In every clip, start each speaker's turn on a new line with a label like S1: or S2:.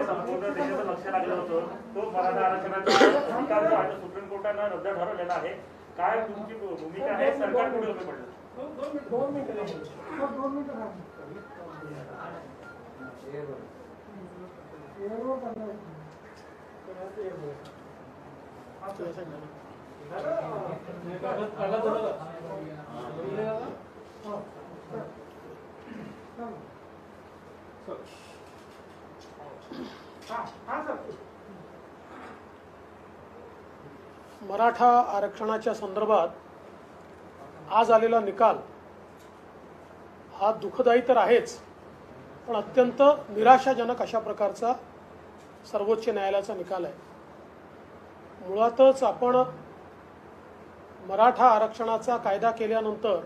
S1: संपूर्ण देशाचं लक्ष लागलं होतं तो मराठा आरक्षणाचा निकाल सुप्रीम कोर्टानं रद्द ठरवलेला आहे. काय तुमची भूमिका आहे? सरकार कुठे उभे पडलं?
S2: मराठा आरक्षणाच्या संदर्भात आज आलेला निकाल हा दुःखदायी तर आहेच, पण अत्यंत निराशाजनक अशा प्रकारचा सर्वोच्च न्यायालयाचा निकाल आहे. मुळातच आपण मराठा आरक्षणाचा कायदा केल्यानंतर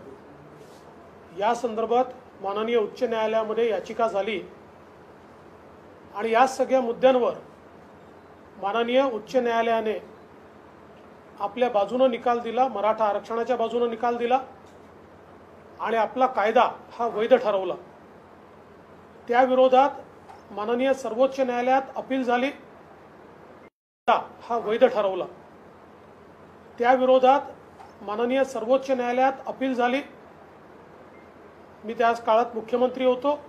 S2: या संदर्भात माननीय उच्च न्यायालयामध्ये याचिका झाली आणि या सगळ्या मुद्द्यांवर माननीय उच्च न्यायालयाने आपल्या बाजूने निकाल दिला, मराठा आरक्षणाच्या बाजूने निकाल दिला आणि आपला कायदा हा वैध ठरवला. त्या विरोधात माननीय सर्वोच्च न्यायालयात अपील झाली, हा वैध ठरवला. त्या विरोधात माननीय सर्वोच्च न्यायालयात अपील झाली. मी त्याच काळात मुख्यमंत्री होतो.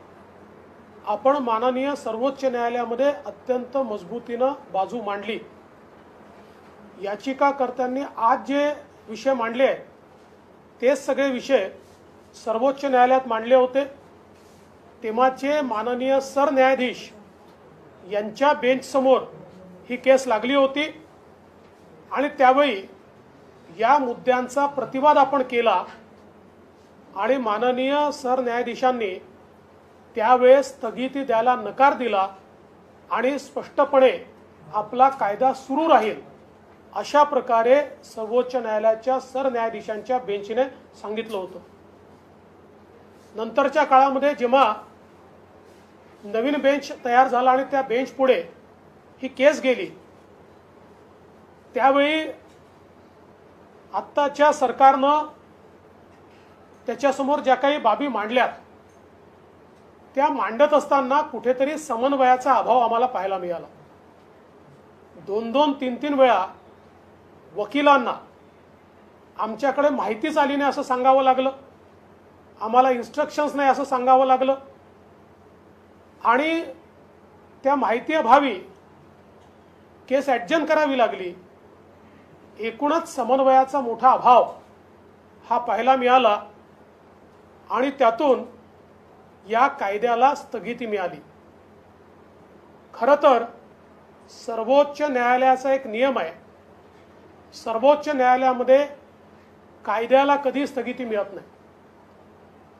S2: आपण माननीय सर्वोच्च न्यायालयामध्ये अत्यंत मजबूतीने बाजू मांडली. याचिकाकर्त्यांनी आज जे विषय मांडले आहेत तेच सगळे विषय सर्वोच्च न्यायालयात मांडले होते. तेव्हाचे माननीय सरन्यायाधीश यांच्या बेंच समोर ही केस लागली होती आणि त्यावेळी या मुद्द्यांचा प्रतिवाद आपण केला आणि माननीय सरन्यायाधीशांनी त्यावेळेस स्थगिती द्यायला नकार दिला आणि स्पष्टपणे आपला कायदा सुरू राहील अशा प्रकारे सर्वोच्च न्यायालयाच्या सरन्यायाधीशांच्या बेंचने सांगितलं होतं. नंतरच्या काळामध्ये जेव्हा नवीन बेंच तयार झाला आणि त्या बेंच पुढे ही केस गेली, त्यावेळी आत्ताच्या सरकारनं त्याच्यासमोर ज्या काही बाबी मांडल्यात त्या मांडत असताना कुठेतरी समन्वयाचा अभाव आम्हाला पाहायला मिळाला. 2-2, 3-3 वेळा वकिलांना आमच्याकडे माहितीच आली नाही असं सांगावं लागलं, आम्हाला इन्स्ट्रक्शन्स नाही असं सांगावं लागलं आणि त्या माहितीअभावी केस ॲडजन करावी लागली. एकूणच समन्वयाचा मोठा अभाव हा पाहायला मिळाला आणि त्यातून या कायद्याला स्थगिती मिळाली. खरं तर सर्वोच्च न्यायालयाचा एक नियम आहे, सर्वोच्च न्यायालयामध्ये कायद्याला कधी स्थगिती मिळत नाही.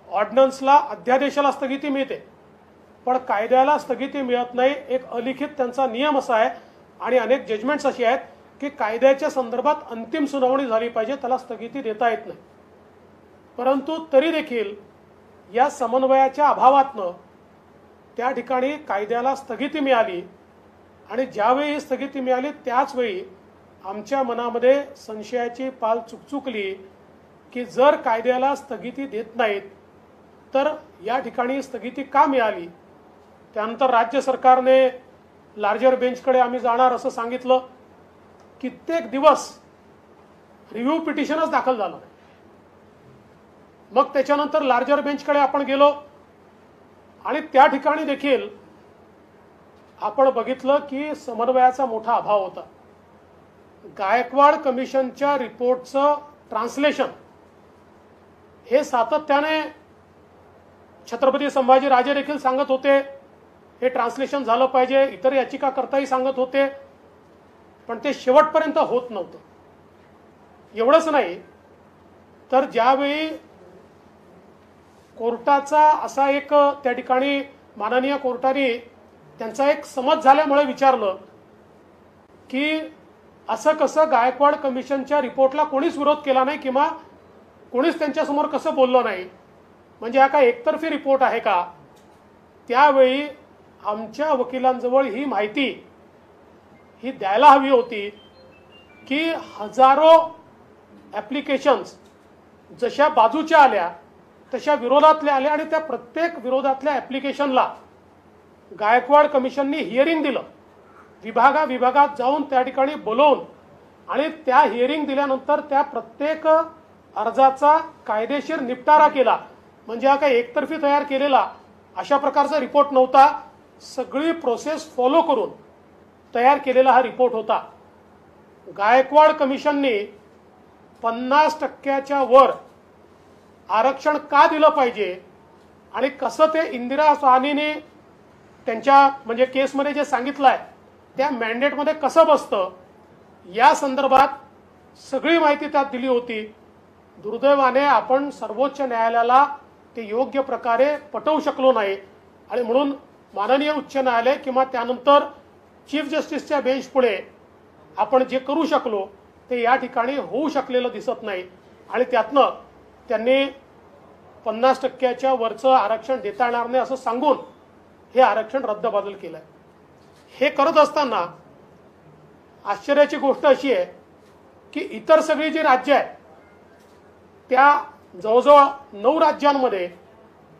S2: ऑर्डिनन्सला, अध्यादेशाला स्थगिती मिळते पण कायद्याला स्थगिती मिळत नाही. एक अलिखित त्यांचा नियम असा आहे आणि अनेक जजमेंट्स अशी आहेत की कायद्याच्या संदर्भात अंतिम सुनावणी झाली पाहिजे, त्याला स्थगिती देता येत नाही. परंतु तरी देखील या समन्वयाच्या अभावातनं त्या ठिकाणी कायद्याला स्थगिती मिळाली आणि ज्यावेळी स्थगिती मिळाली त्याच वेळी आमच्या मनामध्ये संशयाची पाल चुकचुकली की जर कायद्याला स्थगिती देत नाहीत तर या ठिकाणी स्थगिती का मिळाली. त्यानंतर राज्य सरकारने लार्जर बेंचकडे आम्ही जाणार असं सांगितलं. कित्येक दिवस रिव्ह्यू पिटिशनच दाखल झालं. मग त्याच्यानंतर लार्जर बेंचकडे आपण गेलो आणि त्या ठिकाणी देखील आपण बघितलं की समन्वयाचा मोठा अभाव होता. गायकवाड कमिशनच्या रिपोर्टचं ट्रान्सलेशन हे सातत्याने छत्रपती संभाजीराजे देखील सांगत होते हे ट्रान्सलेशन झालं पाहिजे, इतर याचिकाकर्ताही सांगत होते, पण ते शेवटपर्यंत होत नव्हतं. एवढंच नाही तर ज्यावेळी कोर्टाचा असा एक त्या ठिकाणी माननीय कोर्टाने त्यांचा एक समज झाल्यामुळे विचारलं की असं कसं गायकवाड कमिशनच्या रिपोर्टला कोणीच विरोध केला नाही किंवा कोणीच त्यांच्यासमोर कसं बोललं नाही? म्हणजे हा काय एकतर्फी रिपोर्ट आहे का? त्यावेळी आमच्या वकिलांजवळ ही माहिती ही द्यायला हवी होती की हजारो ॲप्लिकेशन्स जशा बाजूच्या आल्या तशा विरोधातल्या आल्या आणि त्या प्रत्येक विरोधातल्या ॲप्लिकेशनला गायकवाड कमिशननी हिअरिंग दिलं, विभागात जाऊन त्या ठिकाणी बोलवून, आणि त्या हिअरिंग दिल्यानंतर त्या प्रत्येक अर्जाचा कायदेशीर निपटारा केला. म्हणजे हा काही एकतर्फी तयार केलेला अशा प्रकारचा रिपोर्ट नव्हता. सगळी प्रोसेस फॉलो करून तयार केलेला हा रिपोर्ट होता. गायकवाड कमिशनने 50% वर आरक्षण का दिलं पाहिजे आणि कसं ते इंदिरा साहनीने त्यांच्या म्हणजे केसमध्ये जे सांगितलं आहे त्या मॅन्डेटमध्ये कसं बसतं या संदर्भात सगळी माहिती त्यात दिली होती. दुर्दैवाने आपण सर्वोच्च न्यायालयाला ते योग्य प्रकारे पटवू शकलो नाही आणि म्हणून माननीय उच्च न्यायालय किंवा त्यानंतर चीफ जस्टिसच्या बेंच पुढे आपण जे करू शकलो ते या ठिकाणी होऊ शकलेलं दिसत नाही आणि त्यातनं त्यांनी 50% वरचं आरक्षण देता येणार नाही असं सांगून हे आरक्षण रद्दबातल केलंय. हे करत असताना आश्चर्याची गोष्ट अशी आहे की इतर सगळी जी राज्य आहेत त्या जवळजवळ 9 राज्यांमध्ये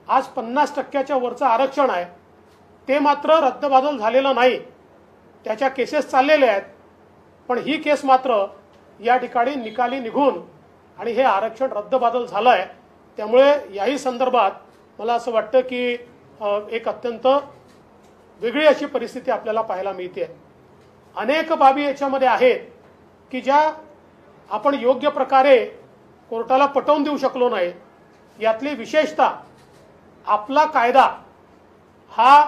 S2: आज 50% वरचं आरक्षण आहे, ते मात्र रद्दबातल झालेलं नाही. त्याच्या केसेस चाललेल्या आहेत, पण ही केस मात्र या ठिकाणी निकाली निघून आणि हे आरक्षण रद्दबातल झालं आहे. त्यामुळे याही संदर्भात मला असं वाटतं की एक अत्यंत वेगळी अशी परिस्थिती आपल्याला पाहायला मिळते. अनेक बाबी याच्यामध्ये आहेत की ज्या आपण योग्य प्रकारे कोर्टाला पटवून देऊ शकलो नाही. यातली विशेषतः आपला कायदा हा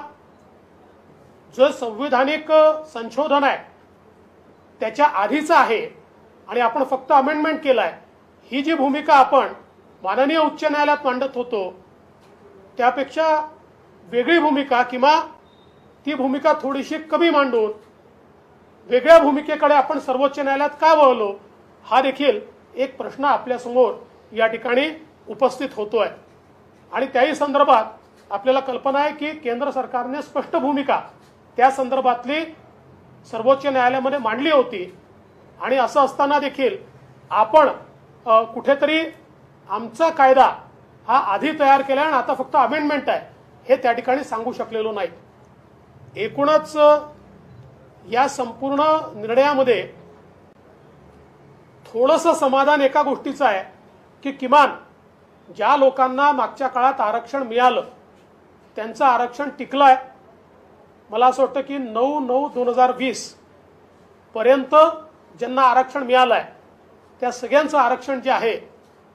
S2: जो संविधानिक संशोधन आहे त्याच्या आधीचा आहे आणि आपण फक्त अमेंडमेंट केलाय. ही जी भूमिका आपण माननीय उच्च न्यायालयात मांडत होतो त्यापेक्षा वेगळी भूमिका किंवा ती भूमिका थोडीशी कमी मांडून वेगळ्या भूमिकेकडे आपण सर्वोच्च न्यायालयात का वळलो हा देखील एक प्रश्न आपल्यासमोर या ठिकाणी उपस्थित होतोय. आणि त्याही संदर्भात आपल्याला कल्पना आहे की केंद्र सरकारने स्पष्ट भूमिका त्या संदर्भातली सर्वोच्च न्यायालयामध्ये मांडली होती आणि असं असताना देखील आपण कुठेतरी आमचा कायदा हा आधी तयार केला आणि आता फक्त अमेंडमेंट आहे हे त्या ठिकाणी सांगू शकलेलो नाही. एकूणच या संपूर्ण निर्णयामध्ये थोडंसं समाधान एका गोष्टीचं आहे की किमान ज्या लोकांना मागच्या काळात आरक्षण मिळालं त्यांचं आरक्षण टिकलं आहे. मला असं वाटतं की 9/9/2020 पर्यंत ज्यांना आरक्षण मिळालं आहे त्या सगळ्यांचं आरक्षण जे आहे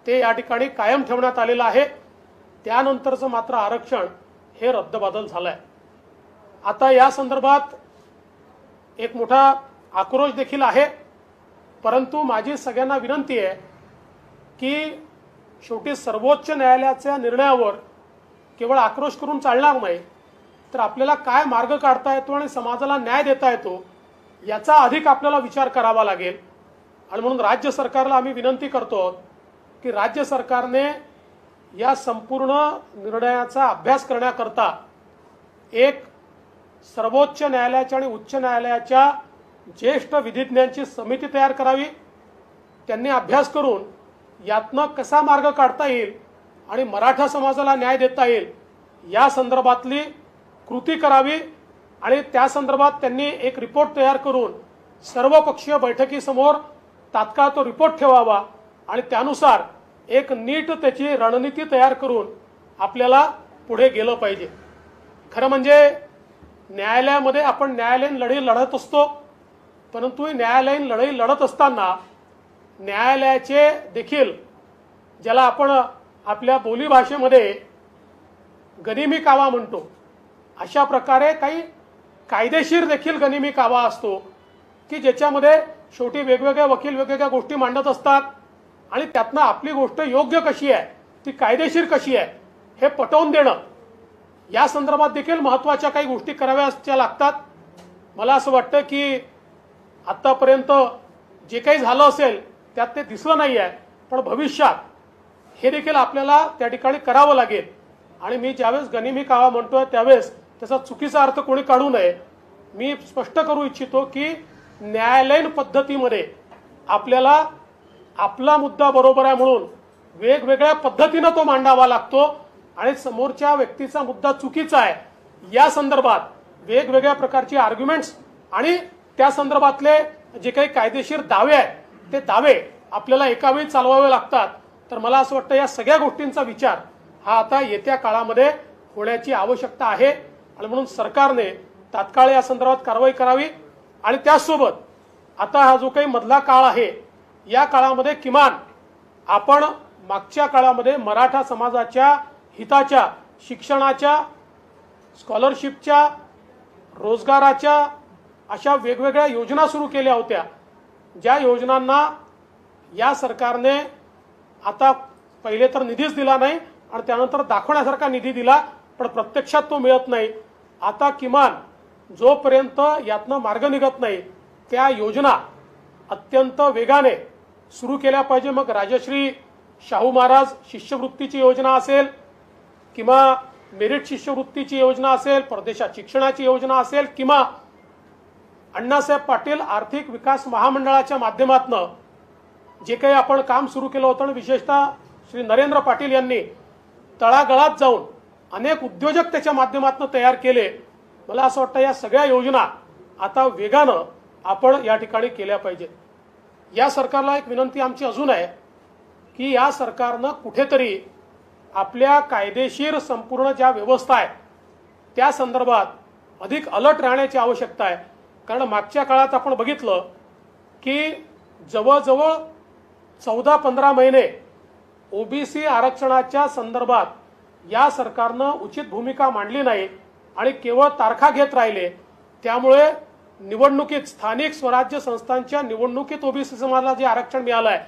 S2: ते या ठिकाणी कायम ठेवण्यात आलेलं आहे. त्यानंतरचं मात्र आरक्षण हे रद्दबातल झालं आहे. आता या संदर्भात एक मोठा आक्रोश देखील आहे, परंतु माझी सगळ्यांना विनंती आहे की शेवटी सर्वोच्च न्यायालयाच्या निर्णयावर केवळ आक्रोश करून चालणार नाही, तर आपल्याला काय मार्ग काढता येतो आणि समाजाला न्याय देता येतो याचा अधिक आपल्याला विचार करावा लागेल. आणि म्हणून राज्य सरकारला आम्ही विनंती करतो की राज्य सरकारने या संपूर्ण निर्णयाचा अभ्यास करण्याकरता एक सर्वोच्च न्यायालयाच्या आणि उच्च न्यायालयाच्या ज्येष्ठ विधिज्ञांची समिती तयार करावी. त्यांनी अभ्यास करून यातनं कसा मार्ग काढता येईल आणि मराठा समाजाला न्याय देता येईल या संदर्भातली कृती करावी आणि त्या संदर्भात त्यांनी एक रिपोर्ट तयार करून सर्वपक्षीय बैठकीसमोर तात्काळ तो रिपोर्ट ठेवावा आणि त्यानुसार एक नीट त्याची रणनीती तयार करून आपल्याला पुढे गेलं पाहिजे. खरं म्हणजे न्यायालयामध्ये आपण न्यायालयीन लढाई लढत असतो, परंतु न्यायालयीन लढाई लढत असताना न्यायालयाचे देखील ज्याला आपण आपल्या बोलीभाषेमध्ये गनिमी कावा म्हणतो अशा प्रकारे काही कायदेशीर देखील गनिमी कावा असतो की ज्याच्यामध्ये शेवटी वेगवेगळे वकील वेगवेगळ्या गोष्टी मांडत असतात आणि त्यातनं आपली गोष्ट योग्य कशी आहे ती कायदेशीर कशी आहे हे पटवून देणं या संदर्भात देखील महत्त्वाच्या काही गोष्टी कराव्याच्या लागतात. मला असं वाटतं की आत्तापर्यंत जे काही झालं असेल त्यात ते दिसलं नाही आहे, पण भविष्यात हे देखील आपल्याला त्या ठिकाणी करावं लागेल. आणि मी ज्यावेळेस गनिमी कावा म्हणतोय त्यावेळेस त्याचा चुकीचा अर्थ कोणी काढू नये. मी स्पष्ट करू इच्छितो की न्यायालयीन पद्धतीमध्ये आपल्याला आपला मुद्दा बरोबर आहे म्हणून वेगवेगळ्या पद्धतीनं तो मांडावा लागतो आणि समोरच्या व्यक्तीचा मुद्दा चुकीचा आहे या संदर्भात वेगवेगळ्या प्रकारची आर्ग्युमेंट्स आणि त्या संदर्भातले जे काही कायदेशीर दावे आहेत ते दावे आपल्याला एका वेळी चालवावे लागतात. तर मला असं वाटतं या सगळ्या गोष्टींचा विचार हा आता येत्या काळामध्ये होण्याची आवश्यकता आहे आणि म्हणून सरकारने तात्काळ या संदर्भात कारवाई करावी. आणि त्याचसोबत आता हा जो काही मधला काळ आहे या काळामध्ये किमान आपण मागच्या काळामध्ये मराठा समाजाच्या हिताच्या शिक्षणाच्या, स्कॉलरशिपच्या, रोजगाराच्या अशा वेगवेगळ्या योजना सुरू केल्या होत्या, ज्या योजनांना या सरकारने आता पहिले तर निधीच दिला नाही आणि त्यानंतर दाखवण्यासारखा निधी दिला पण प्रत्यक्षात तो मिळत नाही. आता किमान जोपर्यंत यातनं मार्ग निघत नाही त्या योजना अत्यंत वेगाने सुरू केल्या पाहिजे. मग राजश्री शाहू महाराज शिष्यवृत्तीची योजना असेल किंवा मेरिट शिष्यवृत्तीची योजना असेल, परदेशात शिक्षणाची योजना असेल किंवा अण्णासाहेब पाटील आर्थिक विकास महामंडळाच्या माध्यमातून जे काही आपण काम सुरू केलं होतं आणि विशेषतः श्री नरेंद्र पाटील यांनी तळागाळात जाऊन अनेक उद्योजक त्याच्या माध्यमातून तयार केले. मला असं वाटतं या सगळ्या योजना आता वेगानं आपण या ठिकाणी केल्या पाहिजेत. या सरकारला एक विनंती आमची अजून आहे की या सरकारनं कुठेतरी आपल्या कायदेशीर संपूर्ण ज्या व्यवस्था आहेत त्या संदर्भात अधिक अलर्ट राहण्याची आवश्यकता आहे. कारण मागच्या काळात आपण बघितलं की जवळजवळ 14-15 महिने ओबीसी आरक्षणाच्या संदर्भात या सरकारनं उचित भूमिका मांडली नाही आणि केवळ तारखा घेत राहिले. त्यामुळे निवडणुकीत स्थानिक स्वराज्य संस्थांच्या निवडणुकीत ओबीसी समाजाला जे आरक्षण मिळालं आहे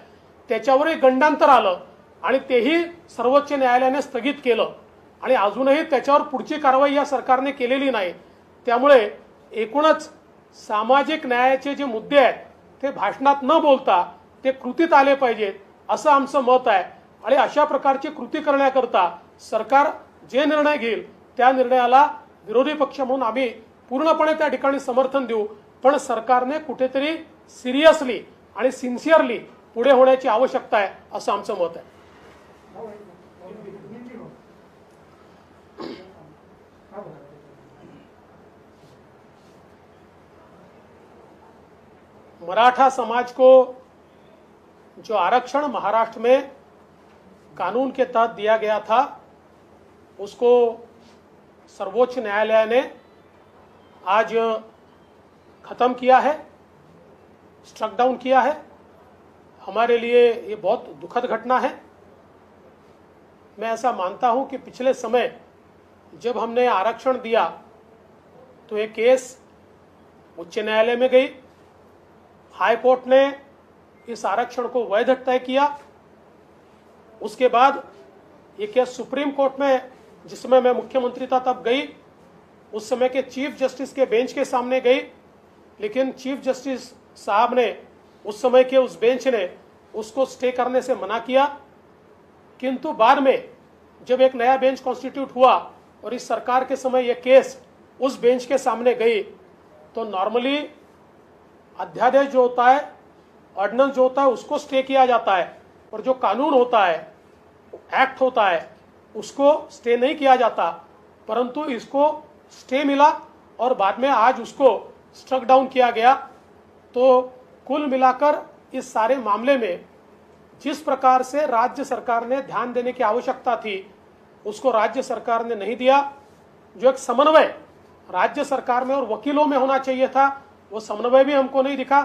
S2: त्याच्यावरही गंडांतर आलं आणि तेही सर्वोच्च न्यायालयाने स्थगित केलं आणि अजूनही त्याच्यावर पुढची कारवाई या सरकारने केलेली नाही. त्यामुळे एकूणच सामाजिक न्यायाचे जे मुद्दे आहेत ते भाषणात न बोलता ते कृतीत आले पाहिजेत असं आमचं मत आहे. आणि अशा प्रकारची कृती करण्याकरता सरकार जे निर्णय घेईल त्या निर्णयाला विरोधी पक्ष म्हणून आम्ही पूर्णपणे त्या ठिकाणी समर्थन देऊ. पण सरकारने कुठेतरी सिरियसली आणि सिन्सिअरली पुढे होण्याची आवश्यकता आहे असं आमचं मत आहे. मराठा समाज को जो आरक्षण महाराष्ट्र में कानून के तहत दिया गया था उसको सर्वोच्च न्यायालय ने आज खत्म किया है, स्ट्रक डाउन किया है. हमारे लिए ये बहुत दुखद घटना है. मैं ऐसा मानता हूं कि पिछले समय जब हमने आरक्षण दिया तो ये केस उच्च न्यायालय में गई, हाई कोर्ट ने इस आरक्षण को वैध तय किया. उसके बाद ये केस सुप्रीम कोर्ट में, जिसमें मैं मुख्यमंत्री था तब गई, उस समय के चीफ जस्टिस के बेंच के सामने गई. लेकिन चीफ जस्टिस साहब ने, उस समय के उस बेंच ने उसको स्टे करने से मना किया. किंतु बाद में जब एक नया बेंच कॉन्स्टिट्यूट हुआ और इस सरकार के समय यह केस उस बेंच के सामने गई तो नॉर्मली अध्यादेश जो होता है, ऑर्डिनेंस जो होता है, उसको स्टे किया जाता है और जो कानून होता है, एक्ट होता है, उसको स्टे नहीं किया जाता. परंतु इसको स्टे मिला और बाद में आज उसको स्ट्रक डाउन किया गया. तो कुल मिलाकर इस सारे मामले में जिस प्रकार से राज्य सरकार ने ध्यान देने की आवश्यकता थी उसको राज्य सरकार ने नहीं दिया. जो एक समन्वय राज्य सरकार में और वकीलों में होना चाहिए था वो समन्वय भी हमको नहीं दिखा.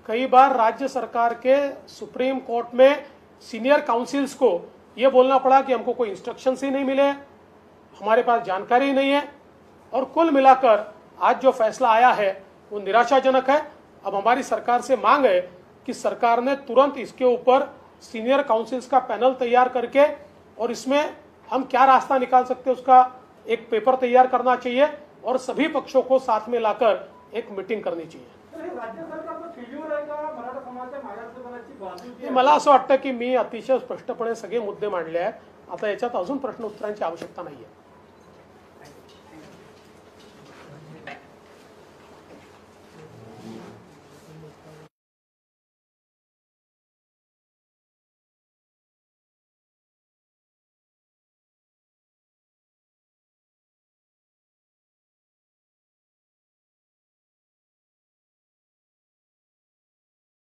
S2: कई बार राज्य सरकार के सुप्रीम कोर्ट में सीनियर काउंसिल्स को ये बोलना पड़ा कि हमको कोई इंस्ट्रक्शंस ही नहीं मिले, हमारे पास जानकारी नहीं है. और कुल मिलाकर आज जो फैसला आया है वो निराशाजनक है. अब हमारी सरकार से मांग है कि सरकार ने तुरंत इसके ऊपर सीनियर काउंसिल्स का पैनल तैयार करके और इसमें हम क्या रास्ता निकाल सकते हैं उसका एक पेपर तैयार करना चाहिए और सभी पक्षों को साथ में लाकर एक मीटिंग करनी चाहिए.
S3: राज्य सरकारचं फेल्युअर आहे का मराठा समाजाच्या
S2: मला असं वाटतं की मी अतिशय स्पष्टपणे सगळे मुद्दे मांडले आहेत. आता याच्यात अजून प्रश्न उत्तरांची आवश्यकता नाहीये.